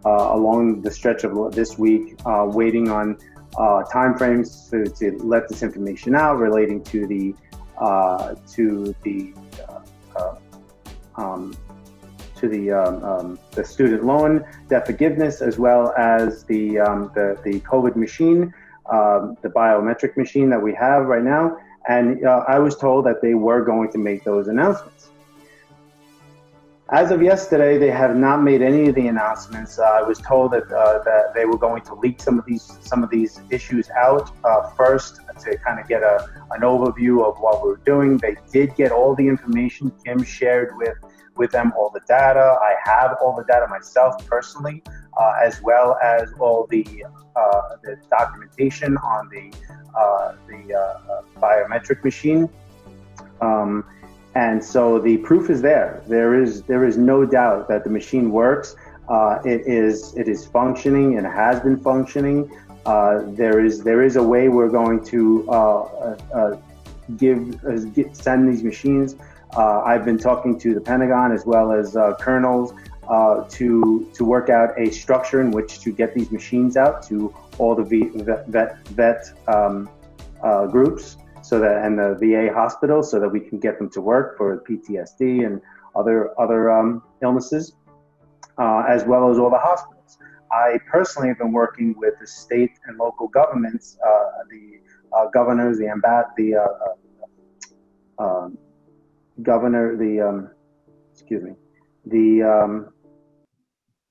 along the stretch of this week, waiting on timeframes to let this information out relating to the student loan debt forgiveness, as well as the COVID machine, the biometric machine that we have right now. And I was told that they were going to make those announcements. As of yesterday, they have not made any of the announcements. I was told that they were going to leak some of these issues out first to kind of get an overview of what we're doing. They did get all the information. Kim shared with them all the data. I have all the data myself personally, as well as all the documentation on the biometric machine. And so the proof is there. There is no doubt that the machine works. It is functioning and has been functioning. There is a way we're going to send these machines. I've been talking to the Pentagon as well as colonels to work out a structure in which to get these machines out to all the vet groups, and the VA hospitals, so that we can get them to work for PTSD and other illnesses, as well as all the hospitals. I personally have been working with the state and local governments, the governors, the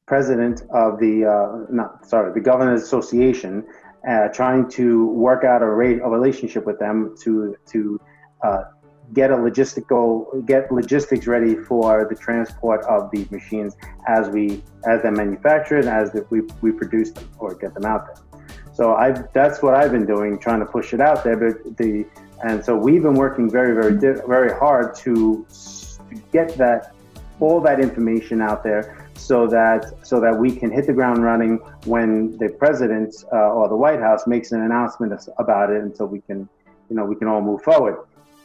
president of the Governors Association, trying to work out a relationship with them to get logistics ready for the transport of these machines as they're manufactured and as we produce them or get them out there. So that's what I've been doing, trying to push it out there. And so we've been working very, very, very hard to get all that information out there, so that we can hit the ground running when the president or the White House makes an announcement about it, until we can all move forward.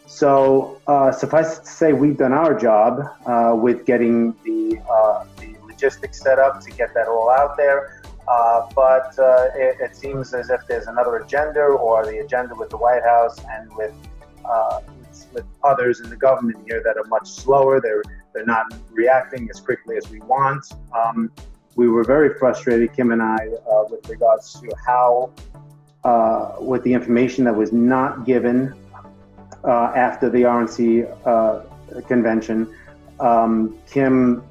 So suffice it to say, we've done our job with getting the logistics set up to get that all out there. But it seems as if there's another agenda, or the agenda with the White House and with others in the government here that are much slower. They're not reacting as quickly as we want. We were very frustrated, Kim and I, with regards to how, with the information that was not given after the RNC convention. Kim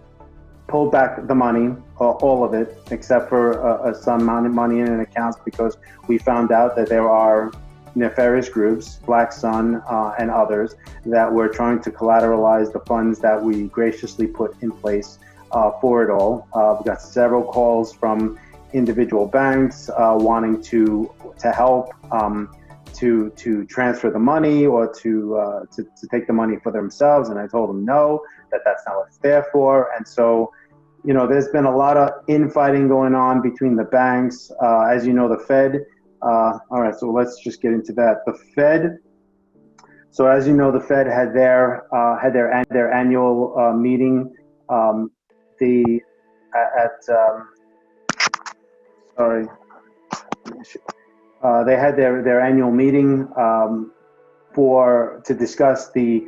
pulled back the money, all of it, except for some money in accounts, because we found out that there are nefarious groups, Black Sun and others, that were trying to collateralize the funds that we graciously put in place for it all. We got several calls from individual banks wanting to help to transfer the money, or to take the money for themselves, and I told them no, that's not what it's there for. And so, there's been a lot of infighting going on between the banks. As you know, the Fed. All right, so let's just get into that. The Fed. So as you know, the Fed had their annual meeting. They had their annual meeting to discuss the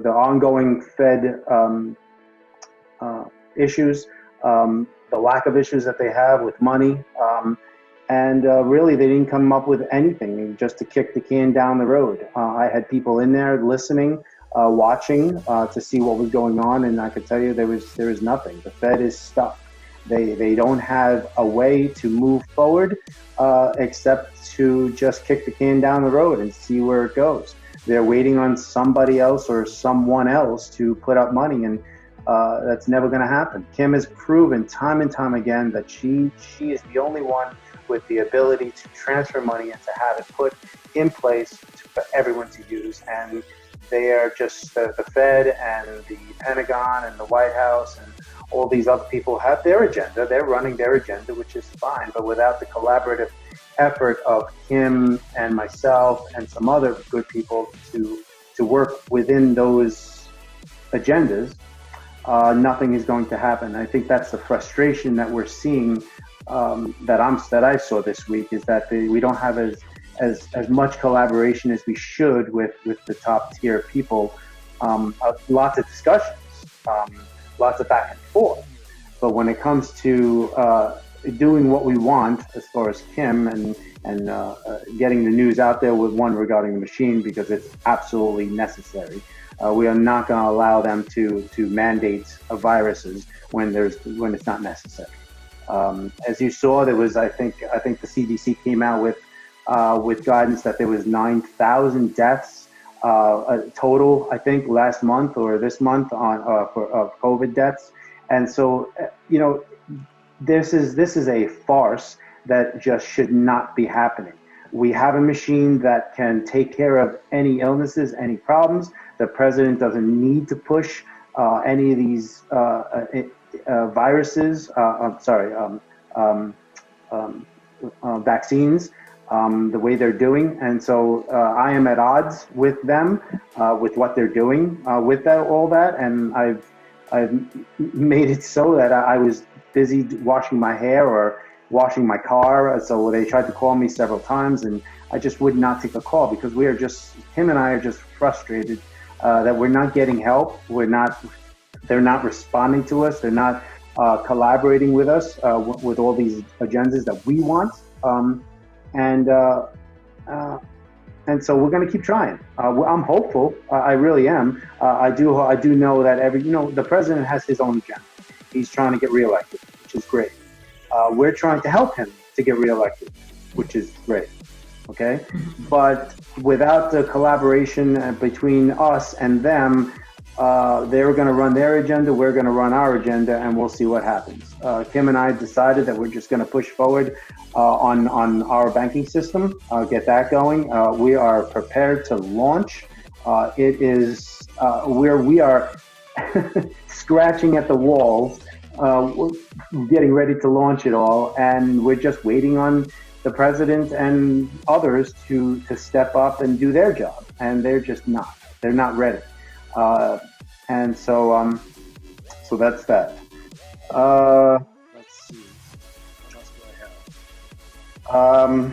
ongoing Fed issues, the lack of issues that they have with money, and really they didn't come up with anything, just to kick the can down the road. I had people in there listening, watching to see what was going on, and I could tell you there was nothing. The Fed is stuck. They don't have a way to move forward except to just kick the can down the road and see where it goes. They're waiting on somebody else or someone else to put up money, and that's never going to happen. Kim has proven time and time again that she is the only one with the ability to transfer money and to have it put in place for everyone to use. And they are just the Fed and the Pentagon and the White House and all these other people have their agenda. They're running their agenda, which is fine. But without the collaborative effort of Kim and myself and some other good people to work within those agendas, nothing is going to happen. I think that's the frustration that we're seeing, that I saw this week, is that we don't have as much collaboration as we should with the top tier people. Lots of discussions, lots of back and forth. But when it comes to doing what we want, as far as Kim and getting the news out there with one regarding the machine, because it's absolutely necessary. We are not going to allow them to mandate viruses when it's not necessary. As you saw, there was I think the CDC came out with guidance that there was 9,000 deaths total, I think, last month or this month of COVID deaths. And so, this is a farce that just should not be happening. We have a machine that can take care of any illnesses, any problems. The president doesn't need to push any of these viruses. Vaccines. The way they're doing, and so I am at odds with them, with what they're doing with all that, and I've made it so that I was busy washing my hair or washing my car. So they tried to call me several times, and I just would not take a call, because Kim and I are just frustrated that we're not getting help. They're not responding to us. They're not collaborating with us with all these agendas that we want. And so we're going to keep trying. I'm hopeful. I really am. I do know that the president has his own agenda. He's trying to get reelected, which is great. We're trying to help him to get reelected, which is great. Okay. But without the collaboration between us and them, they're going to run their agenda. We're going to run our agenda, and we'll see what happens. Kim and I decided that we're just going to push forward on our banking system, get that going. We are prepared to launch. It is where we are scratching at the walls, getting ready to launch it all, and we're just waiting on the president and others to step up and do their job, and they're just not. They're not ready. And so that's that. Let's see. What else do I have?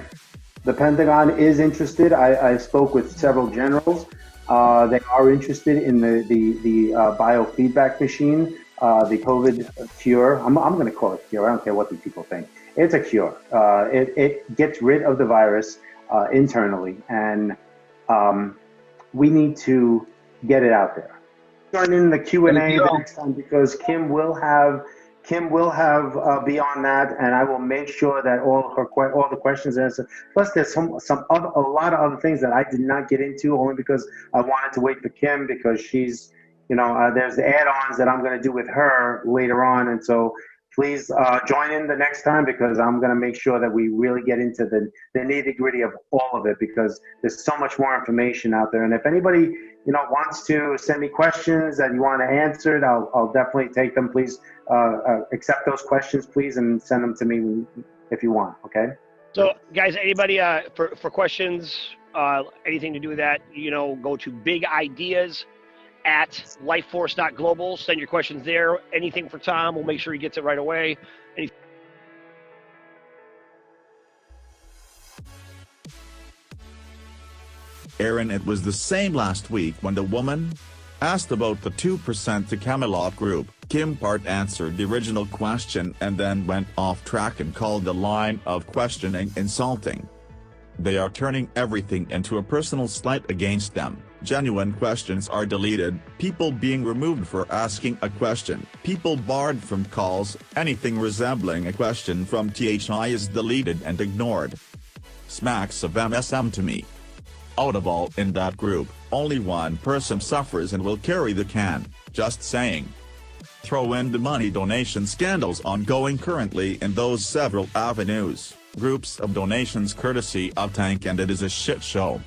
The Pentagon is interested. I spoke with several generals. They are interested in the biofeedback machine, the COVID cure. I'm going to call it cure. I don't care what the people think. It's a cure. It gets rid of the virus internally, and we need to get it out there. Join in the Q&A the next time, because Kim will have beyond that, and I will make sure that all the questions are answered. Plus, there's a lot of other things that I did not get into, only because I wanted to wait for Kim, because she's, there's the add-ons that I'm going to do with her later on, and so please join in the next time, because I'm going to make sure that we really get into the nitty-gritty of all of it, because there's so much more information out there. And if anybody wants to send me questions that you want to answer, I'll definitely take them. Please accept those questions, please, and send them to me if you want. Okay. So, guys, anybody for questions, anything to do with that, go to bigideas@lifeforce.global. Send your questions there. Anything for Tom, we'll make sure he gets it right away. Aaron, it was the same last week when the woman asked about the 2% to Camelot Group. Kim Part answered the original question and then went off track and called the line of questioning insulting. They are turning everything into a personal slight against them. Genuine questions are deleted, people being removed for asking a question, people barred from calls, anything resembling a question from THI is deleted and ignored. Smacks of MSM to me. Out of all in that group, only one person suffers and will carry the can, just saying. Throw in the money donation scandals ongoing currently in those several avenues, groups of donations courtesy of Tank, and it is a shit show.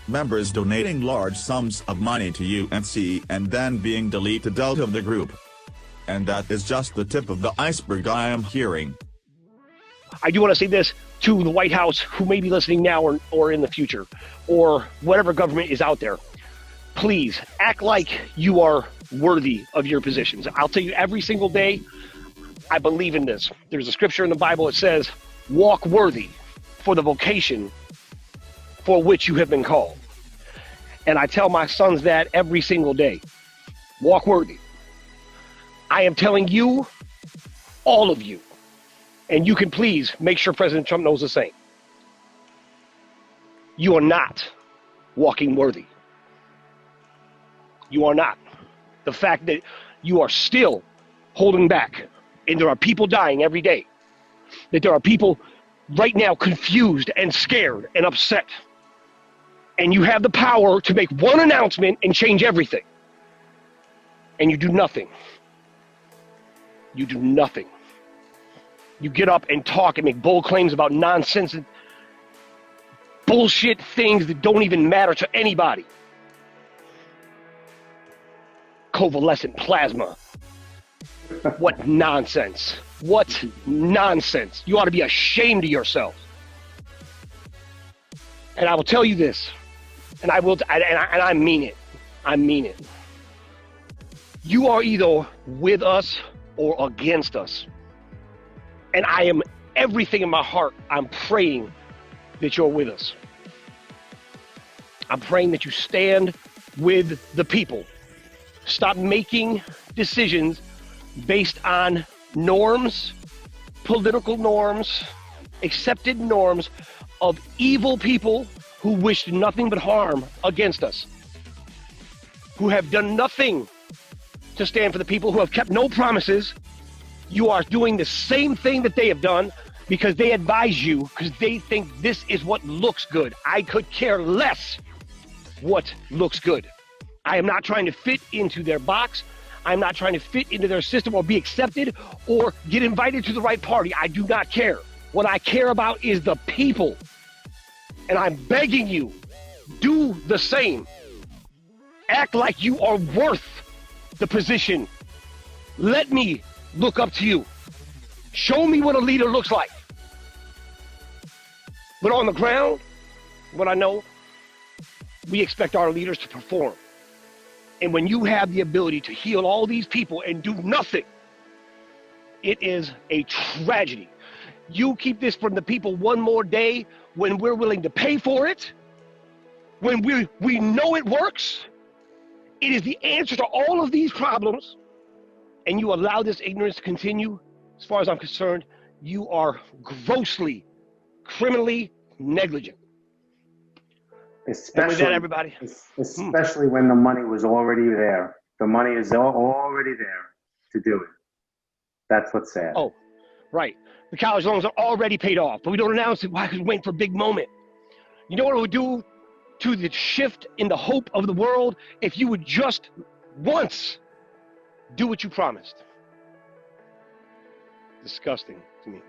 Members donating large sums of money to UNC and then being deleted out of the group. And that is just the tip of the iceberg I am hearing. I do want to say this to the White House, who may be listening now or in the future, or whatever government is out there. Please act like you are worthy of your positions. I'll tell you every single day, I believe in this. There's a scripture in the Bible that says, walk worthy for the vocation for which you have been called. And I tell my sons that every single day. Walk worthy. I am telling you, all of you, and you can please make sure President Trump knows the same. You are not walking worthy. You are not. The fact that you are still holding back, and there are people dying every day, that there are people right now confused and scared and upset, and you have the power to make one announcement and change everything, and you do nothing. You do nothing. You get up and talk and make bold claims about nonsense and bullshit things that don't even matter to anybody. Convalescent plasma. What nonsense. What nonsense. You ought to be ashamed of yourself. And I will tell you this, and I mean it. I mean it. You are either with us or against us. And I am, everything in my heart, I'm praying that you're with us. I'm praying that you stand with the people. Stop making decisions based on norms, political norms, accepted norms of evil people who wished nothing but harm against us, who have done nothing to stand for the people, who have kept no promises. You are doing the same thing that they have done because they advise you, because they think this is what looks good. I could care less what looks good. I am not trying to fit into their box. I'm not trying to fit into their system or be accepted or get invited to the right party. I do not care. What I care about is the people. And I'm begging you, do the same. Act like you are worth the position. Let me look up to you. Show me what a leader looks like. But on the ground, what I know, we expect our leaders to perform. And when you have the ability to heal all these people and do nothing, it is a tragedy. You keep this from the people one more day when we're willing to pay for it, when we know it works. It is the answer to all of these problems. And you allow this ignorance to continue, as far as I'm concerned, you are grossly, criminally negligent. Especially, and with that, everybody. Especially when the money was already there. The money is already there to do it. That's what's sad. Oh, right. The college loans are already paid off, but we don't announce it. Why? Because we wait for a big moment. You know what it would do to the shift in the hope of the world if you would just once do what you promised? Disgusting to me.